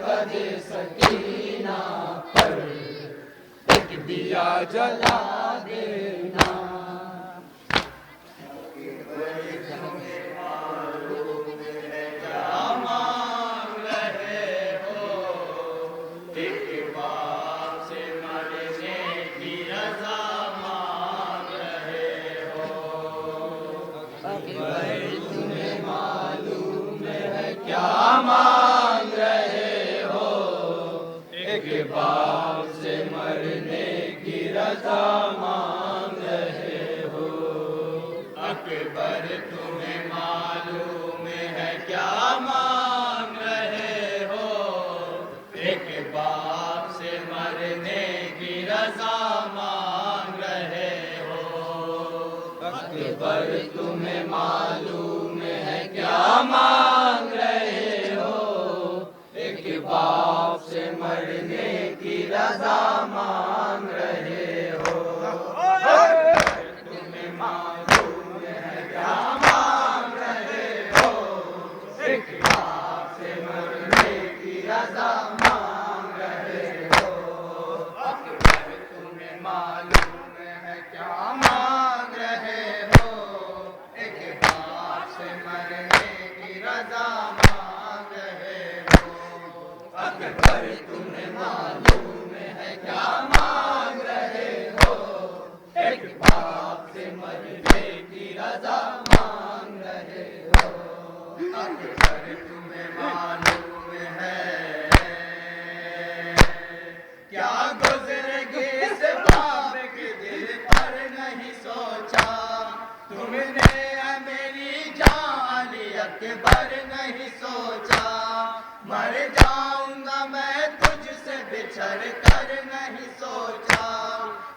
مرکز سکینہ پر ایک دیا جلا دینا۔ کیا مانگ رہے ہو؟ ایک باپ سے مرنے کی رضا مانگ رہے ہو۔ اکبر تمہیں معلوم ہے کیا مانگ رہے ہو؟ ایک باپ سے مرنے کی رضا مانگ رہے ہو۔ اکبر تمہیں معلوم ہے کیا مانگ رہے ہو؟ ایک باپ سے مرنے کی رضا مانگ رہے ہو۔ تمہیں معلوم ہے کیا مانگ رہے ہو؟ ایک باپ سے مرنے کی رضا مانگ رہے ہو۔ اکبر تمہیں معلوم ہے کیا مانگ رہے ہو؟ ایک باپ سے مرنے کی رضا مانگ رہے ہو۔ اکبر تمہیں معلوم ہے کیا مانگ رہے ہو؟ ایک باپ سے مرنے کی رضا مانگ رہے ہو۔ اکبر تمہیں معلوم ہے کیا گزر گئی اس باپ کے دل پر نہیں سوچا تم نے میری جان علی اکبر نہیں سوچا مر جاؤں گا میں تجھ سے بچھڑ کر نہیں سوچا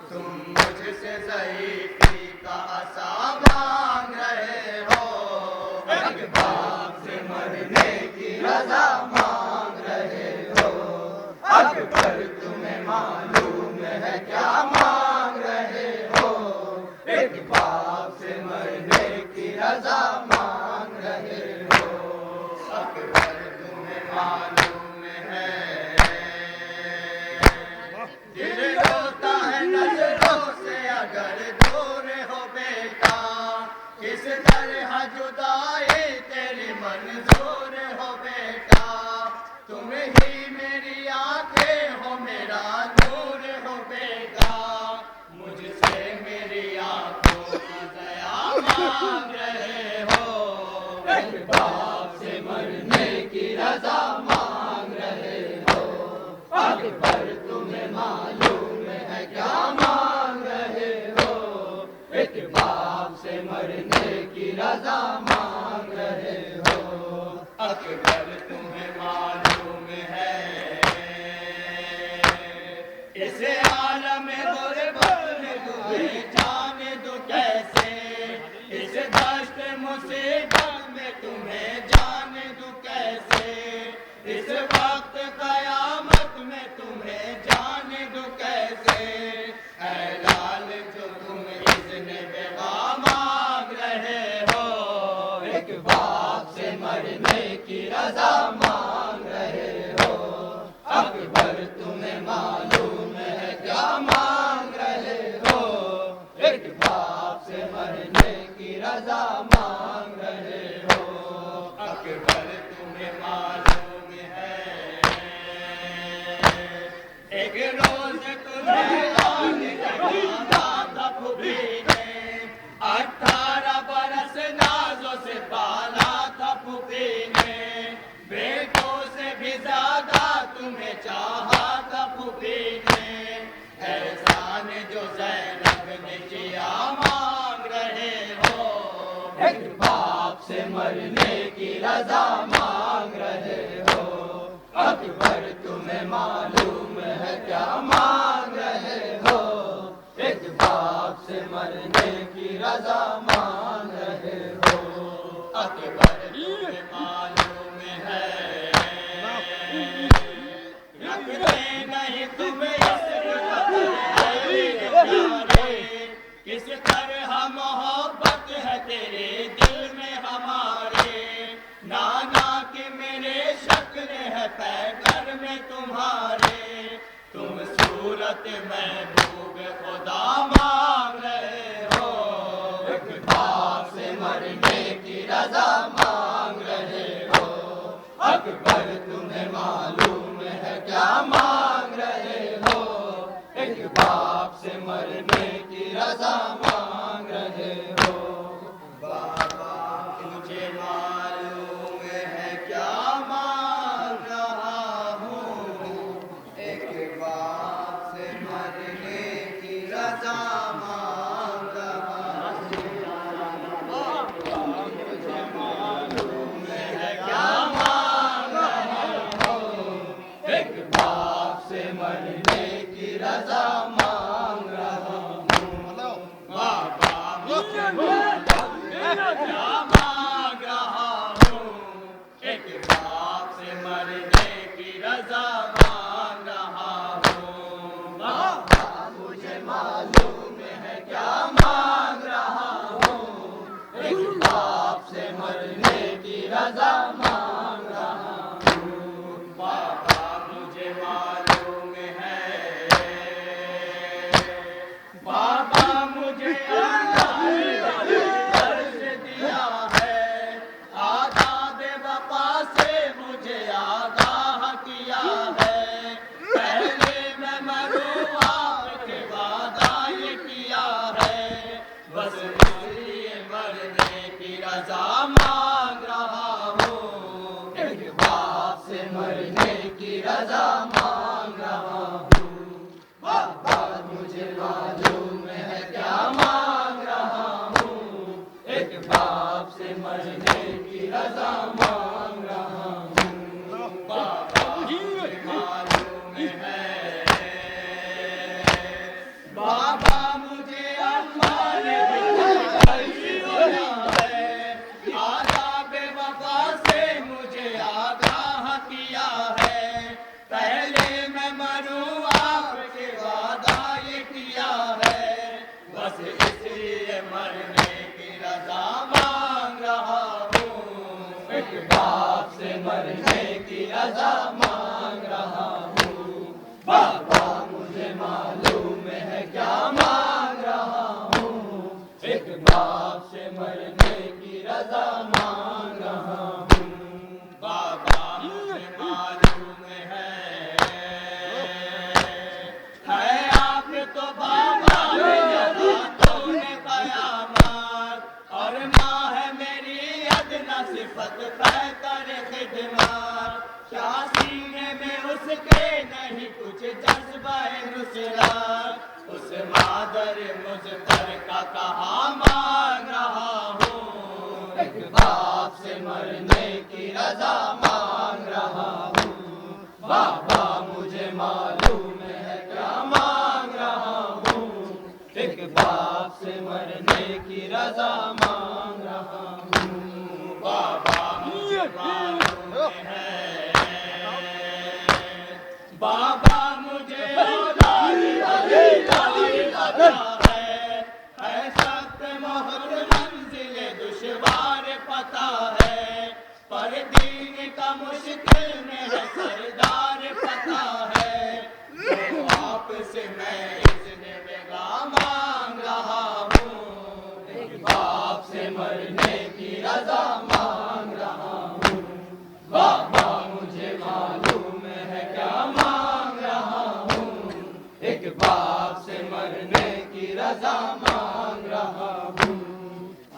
تم مجھ سے ضعیفی کا عصا مانگ رہے ہو ایک باپ سے مرنے کی رضا مانگ رہے ہو اکبر تمہیں معلوم ہے کیا مانگ رہے ہو ایک باپ سے مرنے کی رضا مانگ رہے ہو اکبر تمہیں معلوم ہے دل روتا ہے نظروں سے اگر دور ہو بیٹا کس طرح جدائی تیری منظور ہو بیٹا تم ہی میری آنکھیں ہو میرا نور ہو بیٹا مجھ سے میری آنکھوں کی ضیا مانگ رہے ہو ایک باپ سے مرنے کی رضا مانگ رہے ہو اکبر تمہیں معلوم ہے کیا مانگ رہے ہو ایک باپ سے مرنے کی رضا مانگ رہے ہو اکبر تمہیں معلوم ہے اس عالم غربت میں تمہیں جانے دو کیسے اس دشت مصیبت میں تمہیں جانے دو کیسے اس وقت قیامت میں تمہیں جانے دو کیسے اے لال جو تم اذن بغا مانگ رہے ہو ایک باپ سے مرنے کی رضا مانگ رہے ہو اکبر تمہیں معلوم ہے کیا مانگ رہے ہو ایک باپ سے مرنے کی رضا مانگ رہے ہو اکبر تمہیں معلوم ہے ایک روز تمہیں آنے لگا تھا پھوپھی نے 18 برس نازوں سے پالا تھا پھوپھی نے بیٹوں سے بھی زیادہ تمہیں چاہا تھا پھوپھی نے احسان جو زینب نے کیا مانگ رہے ہو ایک باپ سے مرنے کی رضا مانگ رہے ہو اکبر تمہیں معلوم ہے کیا مانگ رہے ہو ایک باپ سے مرنے کی رضا مانگ رہے ہو اکبر تمہیں معلوم ہے رکھتے نہیں تمہیں کس طرح محبت ہے تیرے دل میں ہمارے نانا کی میرے شکل ہے پیکر میں تمہارے، تم صورت محبوب خدا مانگ رہے ہو، ایک باپ سے مرنے کی رضا مانگ رہے ہو، اکبر تمہیں معلوم ہے کیا مانگ رہے ہو، ایک باپ سے مرنے کی رضا مانگ رہے ہو، بابا مجھے معلوم ہے کیا مانگ رہا ہوں، ایک باپ سے مرنے کی رضا مانگ رہا ہوں، مجھے معلوم ہے کیا مانگ رہا ہوں، ایک باپ سے مرنے کی رضا مانگ رہا ہوں، بابا مجھے کیا مانگ رہا ہوں، ایک باپ سے مرنے کی رضا مانگ رہا ہوں، بابا مجھے معلوم ہے کیا مانگ رہا ہوں، ایک باپ سے مرنے کی رضا مانگ رہا ہوں، بابا مجھے معلوم ہے، بابا مجھے اللہ نے درس دیا ہے، آداب وفا سے مجھے آگاہ کیا ہے، پہلے میں مروں آپ کے وعدہ یہ کیا ہے، بس اس لیے مرنے کی رضا مانگ رہا ہوں، ایک باپ سے مرنے کی رضا مانگ رہا ہوں، بابا مجھے معلوم ہے کیا مانگ رہا ہوں، ایک باپ سے مرنے کی رضا مانگ رہا ہوں، بابا مجھے معلوم ہے، بابا مجھے اللہ نے دیا ہے، آداب وفا سے مجھے آگاہ کیا ہے، پہلے میں مروں آپ کے وعدہ یہ کیا ہے، بس اس لیے مرنے کی رضا مانگ رہا ہوں، ایک باپ سے مرنے کی رضا مانگ رہا ہوں، بابا مجھے معلوم ہے کیا مانگ رہا ہوں، ایک باپ سے مرنے کی رضا مانگ رہا ہوں، بابا مجھے معلوم ہے آپ تو بابا راتوں نے قیامت، اور ماں ہے میری ادنا صفت بہتر خدمات، کیا سینے میں اس کے نہیں کچھ جذبہ نصرت، اس مادر مضطر کا کہا مانگ رہا ہوں، ایک باپ سے مرنے کی رضا مانگ رہا ہوں، بابا مجھے معلوم ہے کیا مانگ رہا ہوں، ایک باپ سے مرنے کی رضا مانگ رہا ہوں، بابا مجھے معلوم ہے، بابا مجھے ہے سخت محت منزل دشوار پتہ ہے، پر دین کا مشکل میں ہے سردار پتہ ہے، تو آپ سے میں اذن بگا مانگ رہا ہوں، ایک باپ سے مرنے کی رضا مانگ رہا ہوں، بابا مجھے معلوم ہے کیا مانگ رہا ہوں، ایک باپ سے مرنے کی رضا مانگ رہا ہوں،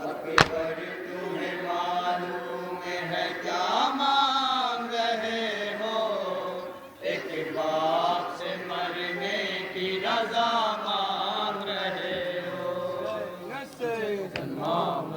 اکبر تمہیں معلوم ہے کیا مانگ رہے ہو، ایک باپ سے مرنے کی رضا